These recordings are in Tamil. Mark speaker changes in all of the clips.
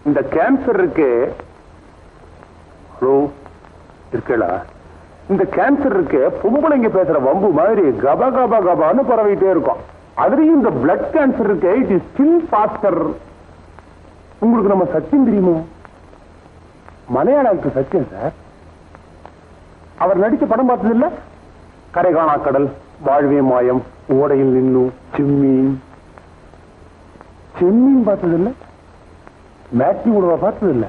Speaker 1: இந்த கேன்சர் இருக்கு. ஹலோ இருக்கலா? இந்த கேன்சர் இருக்கு பொம்பளைங்க பேசுற வம்பு மாதிரி கபா கபா கபான்னு பரவிட்டே இருக்கும். அதுலயும் இந்த பிளட் கேன்சர் இருக்கு, இட் இஸ் ஸ்டில் ஃபாஸ்டர். உங்களுக்கு நம்ம சச்சின் தெரியுமோ? மலையாள ஆக்டர் சச்சின் சார். அவர் நடிச்ச படம் பார்த்தது இல்ல? கரைகாணா கடல், வாழ்வே மாயம், ஓடையில் நின்னும், செம்மீன். செம்மீன் பார்த்தது இல்ல? மேட்னி உணவை பார்த்தது இல்ல?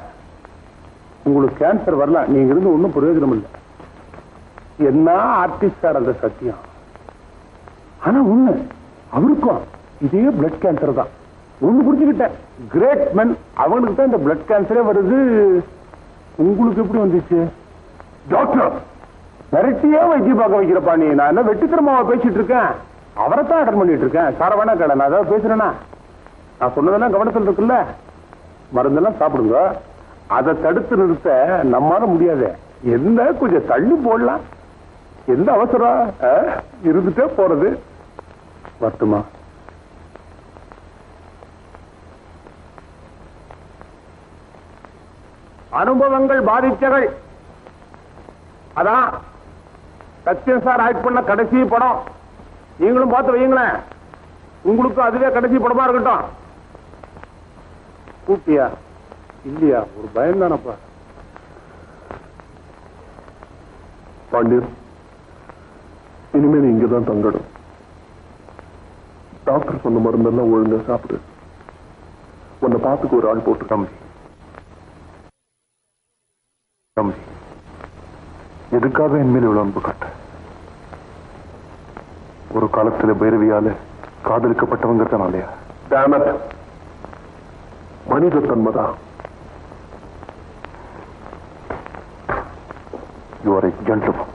Speaker 1: உங்களுக்கு கேன்சர் வரலாம், நீங்க இருந்து ஒன்னும் பிரயோஜனம் இல்லை. என்ன ஆர்டிஸ்ட் சார் அந்த சத்தியம். ஆனா உண்மை அவருக்கும் இதே பிளட் கேன்சர் தான். ஒண்ணு புரிஞ்சுக்கிட்டேன், கிரேட் மென் அவங்களுக்கு தான் இந்த பிளட் கேன்சரே வருது. உங்களுக்கு எப்படி வந்துச்சு? டாக்டர் மிரட்டியே வைத்தியம் பார்க்க வைக்கிறப்பா நீ. நான் என்ன வெட்டித்தரமாவா பேசிட்டு இருக்கேன்? அவரை தான் அட்டன் பண்ணிட்டு இருக்கேன். சார வேணா கடை நான் ஏதாவது பேசுறேன்னா நான் சொன்னதெல்லாம் கவனத்தில் இருக்குல்ல. மருந்தெல்லாம் சாப்பிடுங்க. அதை தடுத்து நிறுத்த நம்மால முடியாது. என்ன கொஞ்சம் தள்ளி போடலாம். எந்த அவசரம் இருந்துட்டே போறது. வருத்தமா அனுபவங்கள் பாதிச்சகள். அதான் சத்யன் சார் ஆக்ட் பண்ண கடைசி படம். நீங்களும் பார்த்து வையுங்களேன். உங்களுக்கு அதுவே கடைசி படமா இருக்கட்டும். கூட்டியா இல்லையா? ஒரு பயம் தானப்பா.
Speaker 2: பாண்டியன், இனிமே நீ இங்கதான் தங்கணும். டாக்டர் சொன்ன மருந்தெல்லாம் ஒழுங்கா சாப்பிடு. உன்னை பார்த்துக்கு ஒரு ஆள் போட்டு தம்பி. தம்பி, எதுக்காக என் மேல இவ்வளவு அன்பு காட்ட? ஒரு காலத்துல பைரவியால காதலிக்கப்பட்டவங்கிறதுனாலயா? டேமட், மனித தன்மைதான். You are a gentleman.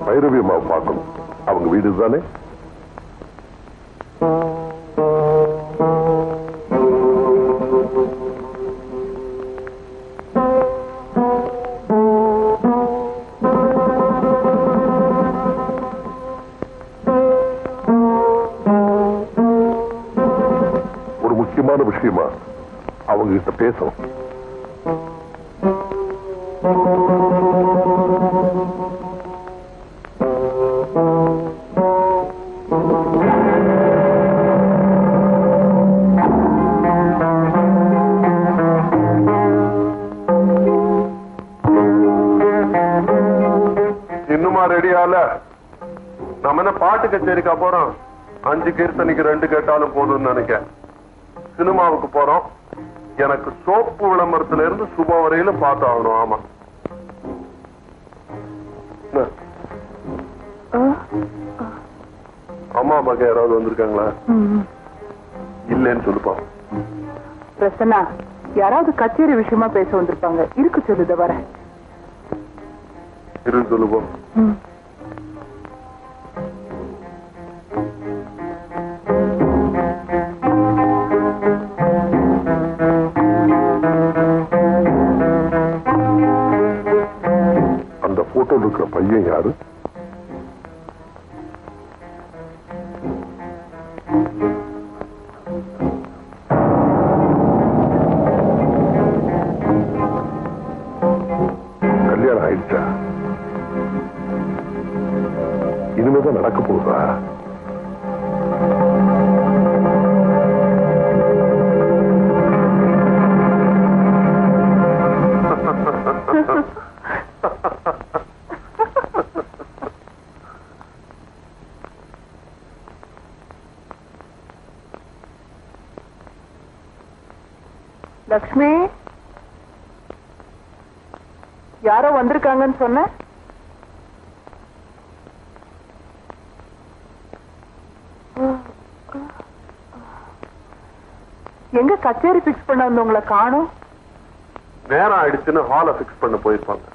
Speaker 2: Bhairavi அம்மாவை பார்க்கணும். அவங்க வீடு தானே? ஒரு முக்கியமான விஷயமா அவங்க கிட்ட பேசணும். இன்னுமா ரெடியால? நம்ம என்ன பாட்டு கச்சேரிக்கா போறோம்? 5 கீர்த்தனைக்கு 2 கேட்டாலும் போதும்னு நினைக்க. சினிமாவுக்கு போறோம். எனக்கு சோப்பு விளம்பரத்துல இருந்து சுப வரையில பார்த்து ஆகணும். ஆமா, அம்மா மக யாராவது வந்திருக்காங்களா? இல்லன்னு சொல்லுப்பா.
Speaker 3: பிரசன்னா, யாராவது கச்சேரி விஷயமா பேச வந்திருப்பாங்க. இருக்கு சொல்லுத வர
Speaker 2: இருந்து சொல்லுப்போம். அந்த போட்டோ இருக்கிற பையன் யாரு? கல்யாணம் ஆயிடுச்சா? இனிமேதான் நடக்க போகுதா?
Speaker 3: லக்ஷ்மி, யாரோ வந்திருக்காங்கன்னு சொன்ன? எங்க கச்சேரி பிக்ஸ் பண்ண வந்தவங்களை காணும்?
Speaker 2: நேரம் ஆயிடுச்சுன்னு ஹாலை பிக்ஸ் பண்ண போயிருப்பாங்க.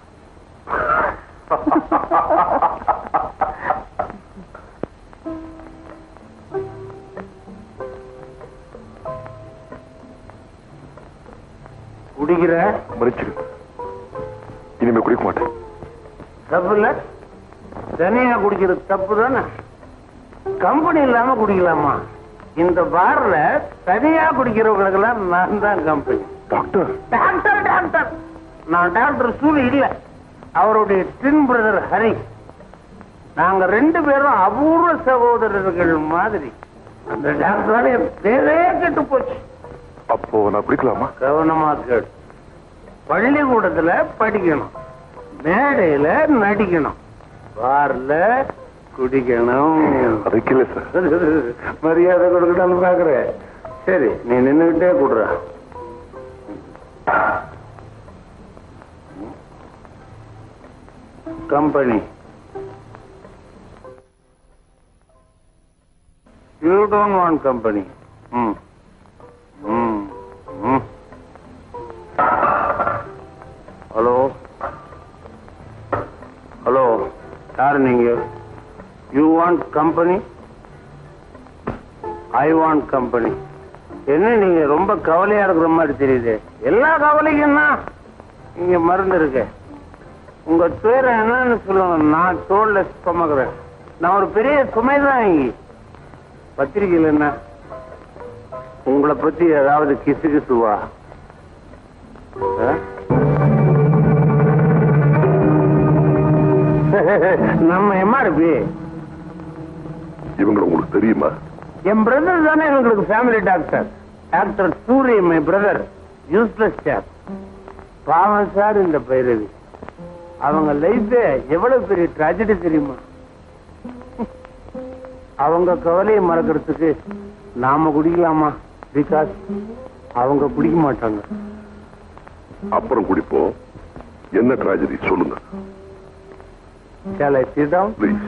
Speaker 1: குடிக்கிற?
Speaker 2: மன்னிச்சிரு, இனிமே குடிக்க மாட்டேன்.
Speaker 1: தப்பு இல்ல, தனியா குடிக்கிறது தப்பு தானே. கம்பெனி இல்லாம குடிக்கலாமா? இந்த பார்ல தனியா குடிக்கிறவங்களுக்கு எல்லாம் நான் தான் கம்பெனி.
Speaker 2: டாக்டர்
Speaker 1: டாக்டர் டாக்டர் நான் டாக்டர் சூரி இல்ல, அவருடைய ட்வின் பிரதர் ஹரி. நாங்க 2 பேரும் அபூர்வ சகோதரர்கள் மாதிரி. அந்த டாக்டரால என் பேரே கெட்டு போச்சு.
Speaker 2: அப்போ நான் குடிக்கலாமா?
Speaker 1: கவனமா கேடு. பள்ளிக்கூடத்துல படிக்கணும், மேடையில நடிக்கணும், பார்ல குடிக்கணும்.
Speaker 2: அதுக்கு இல்ல சார்.
Speaker 1: மரியாதை கொடுக்கணும்னு பாக்குறேன். சரி, நீ நின்னுகிட்டே கொடுற. Company. You don't want company. Hello hello, யாரு நீங்க? You want company? I want company. என்ன நீங்க ரொம்ப கவலையா இருக்கிற மாதிரி தெரியுது. எல்லா கவலைக்கும் இங்க மருந்து இருக்கு. உங்க பேர் என்னன்னு சொல்லுங்க, நான் தோல்ல சுமக்கிறேன். நான் ஒரு பெரிய சுமைதான். இங்க பத்திரிகையில் என்ன உங்களை பத்தி ஏதாவது கிசு கிசுவா? நம்ம எம்ஆர்பி
Speaker 2: இவங்க உங்களுக்கு தெரியுமா?
Speaker 1: என் பிரதர் தானே எங்களுக்கு ஃபேமிலி டாக்டர். டாக்டர் சூரிய மை பிரதர். Useless sir. பாவம் சார் இந்த பைரவி. அவங்க லைஃப் எவ்வளவு பெரிய ட்ராஜடி தெரியுமா? அவங்க கவலையை மறக்கிறதுக்கு நாம குடிக்கலாமா? பிகாஸ் அவங்க குடிக்க மாட்டாங்க.
Speaker 2: அப்புறம் குடிப்போம். என்ன ட்ராஜடி சொல்லுங்க.
Speaker 1: Shall I sit down?
Speaker 2: Please.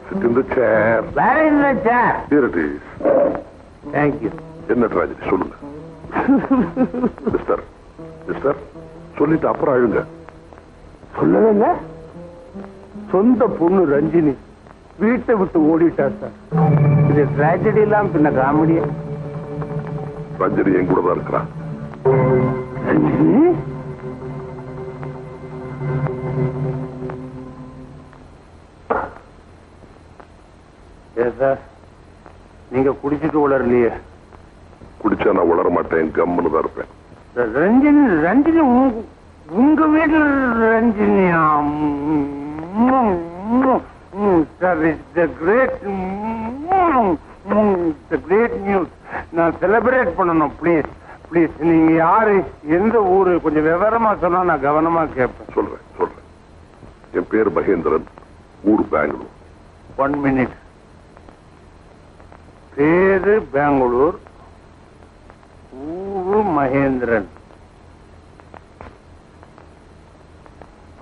Speaker 2: Sit in the chair.
Speaker 1: Where is the chair?
Speaker 2: Here it is.
Speaker 1: Thank you.
Speaker 2: என்ன ட்ராஜடி சொல்லுங்க. மிஸ்டர் மிஸ்டர் சொல்லிட்டு அப்புறம் அழுங்க.
Speaker 1: சொல்லவே சொந்த பொண்ணு ரஞ்சினி வீட்டை விட்டு ஓடிட்டா சார். இது ட்ராஜடி எல்லாம் பின்ன காமெடியா?
Speaker 2: ரஞ்சனி என் கூட தான் இருக்கிறான்.
Speaker 1: ரஞ்சினி சார், நீங்க குடிச்சிட்டு உளரலையே?
Speaker 2: குடிச்சா நான் உளர மாட்டேன், கம்முன்னு தான் இருப்பேன்.
Speaker 1: ரஞ்சினி ரஞ்சினி உங்க வீட்டுல ரஞ்சினியா? Great news. நான் செலிப்ரேட் பண்ணணும். Please please. நீங்க யாரு, எந்த ஊரு, கொஞ்சம் விவரமா சொன்னா நான் கவனமா கேட்பேன்.
Speaker 2: சொல்றேன். என் பேர் மகேந்திரன், ஊர் பெங்களூர்.
Speaker 1: 1 minute. பேரு பெங்களூர், ஊரு மகேந்திரன்.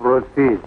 Speaker 1: Proceed.